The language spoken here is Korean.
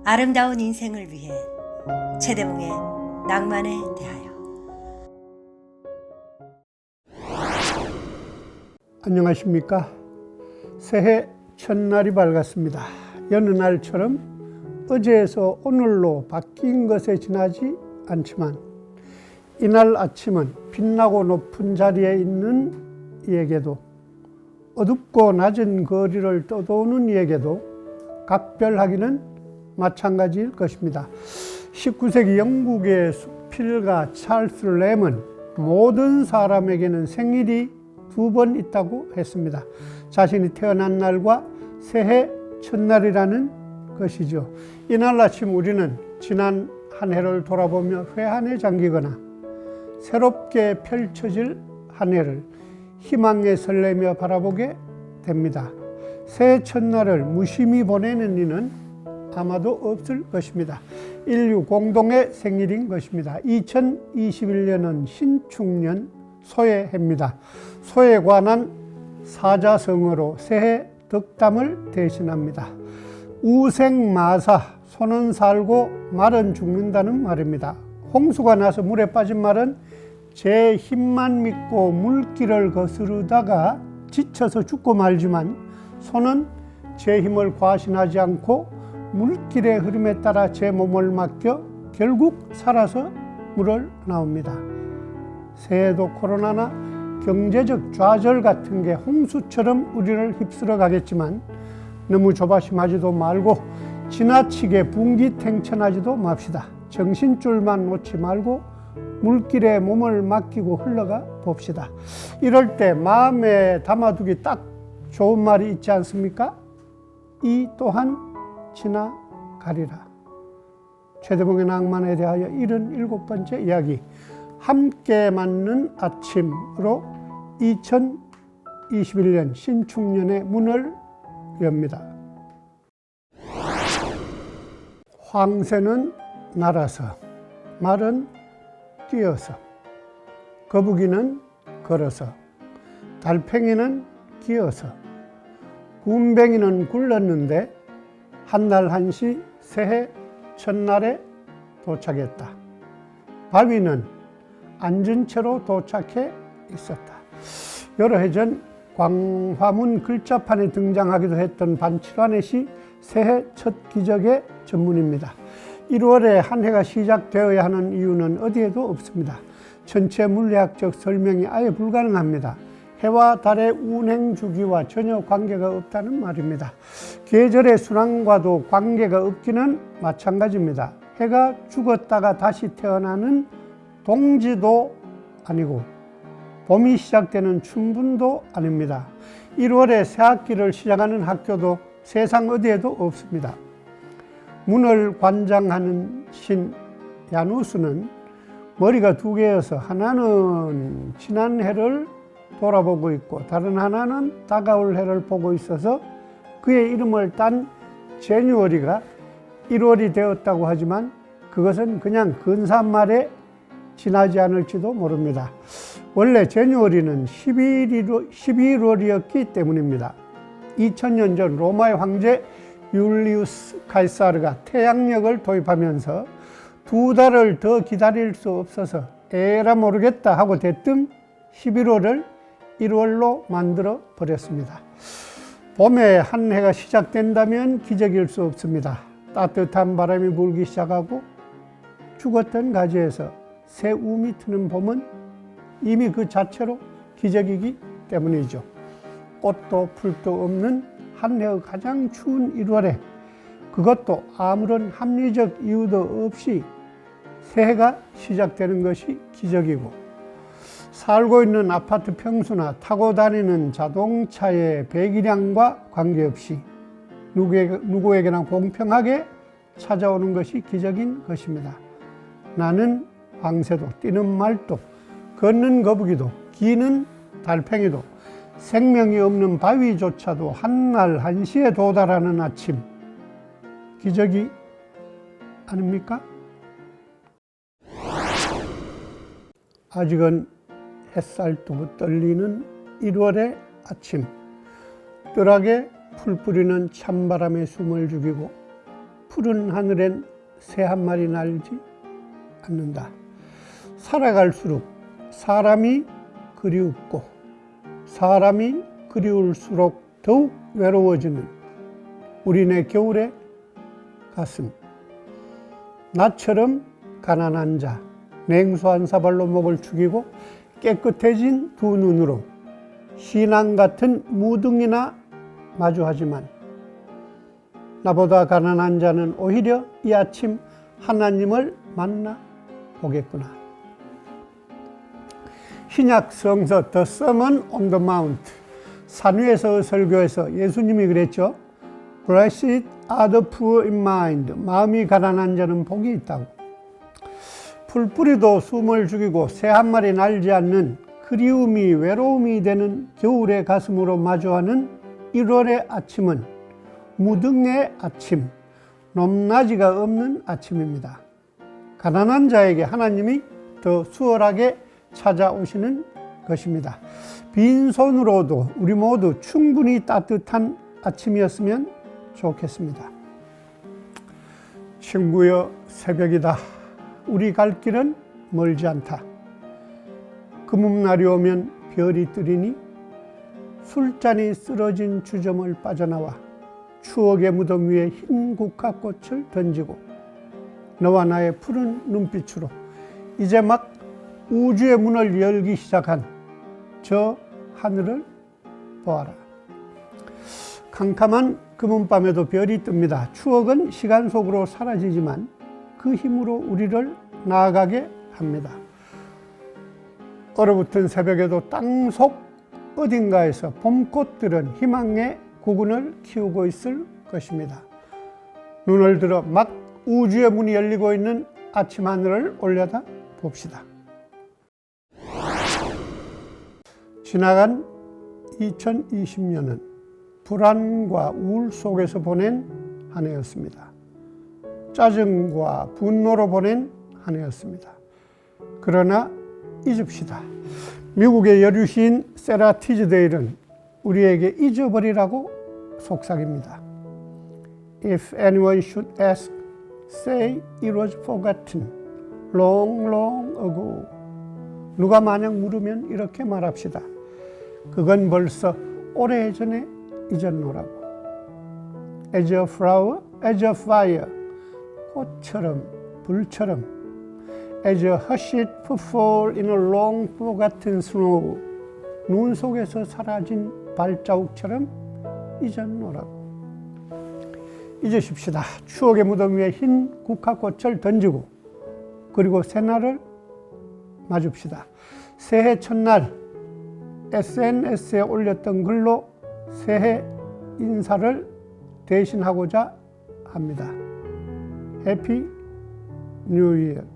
아름다운 인생을 위해 최대봉의 낭만에 대하여. 안녕하십니까. 새해 첫날이 밝았습니다. 여느 날처럼 어제에서 오늘로 바뀐 것에 지나지 않지만 이날 아침은 빛나고 높은 자리에 있는 이에게도 어둡고 낮은 거리를 떠도는 이에게도 각별하기는 마찬가지일 것입니다. 19세기 영국의 수필가 찰스 램은 모든 사람에게는 생일이 두 번 있다고 했습니다. 자신이 태어난 날과 새해 첫날이라는 것이죠. 이날 아침 우리는 지난 한 해를 돌아보며 회한에 잠기거나 새롭게 펼쳐질 한 해를 희망에 설레며 바라보게 됩니다. 새해 첫날을 무심히 보내는 이는 아마도 없을 것입니다. 인류 공동의 생일인 것입니다. 2021년은 신축년 소해입니다. 소에 관한 사자성어로 새해 덕담을 대신합니다. 우생마사, 소는 살고 말은 죽는다는 말입니다. 홍수가 나서 물에 빠진 말은 제 힘만 믿고 물길을 거스르다가 지쳐서 죽고 말지만, 소는 제 힘을 과신하지 않고 물길의 흐름에 따라 제 몸을 맡겨 결국 살아서 물을 나옵니다. 새해도 코로나나 경제적 좌절 같은 게 홍수처럼 우리를 휩쓸어 가겠지만 너무 조바심하지도 말고 지나치게 분기탱천하지도 맙시다. 정신줄만 놓지 말고 물길에 몸을 맡기고 흘러가 봅시다. 이럴 때 마음에 담아두기 딱 좋은 말이 있지 않습니까? 이 또한 지나가리라. 최대봉의 낭만에 대하여 77번째 이야기, 함께 맞는 아침으로 2021년 신축년의 문을 엽니다. 황새는 날아서, 말은 뛰어서, 거북이는 걸어서, 달팽이는 기어서, 군뱅이는 굴렀는데 한날 한시 새해 첫날에 도착했다. 바위는 앉은 채로 도착해 있었다. 여러 해 전 광화문 글자판에 등장하기도 했던 반칠환의 시 새해 첫 기적의 전문입니다. 1월에 한 해가 시작되어야 하는 이유는 어디에도 없습니다. 전체 물리학적 설명이 아예 불가능합니다. 해와 달의 운행 주기와 전혀 관계가 없다는 말입니다. 계절의 순환과도 관계가 없기는 마찬가지입니다. 해가 죽었다가 다시 태어나는 동지도 아니고 봄이 시작되는 춘분도 아닙니다. 1월에 새학기를 시작하는 학교도 세상 어디에도 없습니다. 문을 관장하는 신 야누스는 머리가 두 개여서 하나는 지난 해를 돌아보고 있고 다른 하나는 다가올 해를 보고 있어서 그의 이름을 딴 제뉴어리가 1월이 되었다고 하지만 그것은 그냥 근사말에 지나지 않을지도 모릅니다. 원래 제뉴어리는 11월이었기 때문입니다. 2000년 전 로마의 황제 율리우스 카이사르가 태양력을 도입하면서 두 달을 더 기다릴 수 없어서 에라 모르겠다 하고 대뜸 11월을 1월로 만들어 버렸습니다. 봄에 한 해가 시작된다면 기적일 수 없습니다. 따뜻한 바람이 불기 시작하고 죽었던 가지에서 새 움이 트는 봄은 이미 그 자체로 기적이기 때문이죠. 꽃도 풀도 없는 한 해의 가장 추운 1월에 그것도 아무런 합리적 이유도 없이 새해가 시작되는 것이 기적이고, 살고 있는 아파트 평수나 타고 다니는 자동차의 배기량과 관계없이 누구에게나 공평하게 찾아오는 것이 기적인 것입니다. 나는 황새도 뛰는 말도 걷는 거북이도 기는 달팽이도 생명이 없는 바위조차도 한날 한시에 도달하는 아침, 기적이 아닙니까? 아직은 햇살도 떨리는 1월의 아침, 뜰하게 풀 뿌리는 찬바람에 숨을 죽이고 푸른 하늘엔 새 한 마리 날지 않는다. 살아갈수록 사람이 그리웠고 사람이 그리울수록 더욱 외로워지는 우리네 겨울의 가슴. 나처럼 가난한 자, 냉수 한 사발로 목을 축이고 깨끗해진 두 눈으로 신앙 같은 무등이나 마주하지만 나보다 가난한 자는 오히려 이 아침 하나님을 만나 보겠구나. 신약 성서 The Sermon on the Mount, 산 위에서 설교에서 예수님이 그랬죠. Blessed are the poor in mind. 마음이 가난한 자는 복이 있다고. 풀뿌리도 숨을 죽이고 새 한 마리 날지 않는 그리움이 외로움이 되는 겨울의 가슴으로 마주하는 1월의 아침은 무등의 아침, 높낮이가 없는 아침입니다. 가난한 자에게 하나님이 더 수월하게 찾아오시는 것입니다. 빈손으로도 우리 모두 충분히 따뜻한 아침이었으면 좋겠습니다. 친구여, 새벽이다. 우리 갈 길은 멀지 않다. 금음날이 오면 별이 뜨리니 술잔이 쓰러진 주점을 빠져나와 추억의 무덤 위에 흰 국화꽃을 던지고 너와 나의 푸른 눈빛으로 이제 막 우주의 문을 열기 시작한 저 하늘을 보아라. 캄캄한 금은밤에도 별이 뜹니다. 추억은 시간 속으로 사라지지만 그 힘으로 우리를 나아가게 합니다. 얼어붙은 새벽에도 땅속 어딘가에서 봄꽃들은 희망의 구근을 키우고 있을 것입니다. 눈을 들어 막 우주의 문이 열리고 있는 아침 하늘을 올려다 봅시다. 지나간 2020년은 불안과 우울 속에서 보낸 한 해였습니다. 짜증과 분노로 보낸 한 해였습니다. 그러나 잊읍시다. 미국의 여류시인 세라 티즈데일은 우리에게 잊어버리라고 속삭입니다. If anyone should ask, say it was forgotten long, long ago. 누가 만약 물으면 이렇게 말합시다. 그건 벌써 오래전에 잊었노라고. As a flower, as a fire. 꽃처럼, 불처럼. As a hushed footfall in a long forgotten snow. 눈 속에서 사라진 발자국처럼 잊었노라고. 잊으십시다. 추억의 무덤 위에 흰 국화꽃을 던지고 그리고 새날을 맞읍시다. 새해 첫날 SNS에 올렸던 글로 새해 인사를 대신하고자 합니다. 해피 뉴 이어.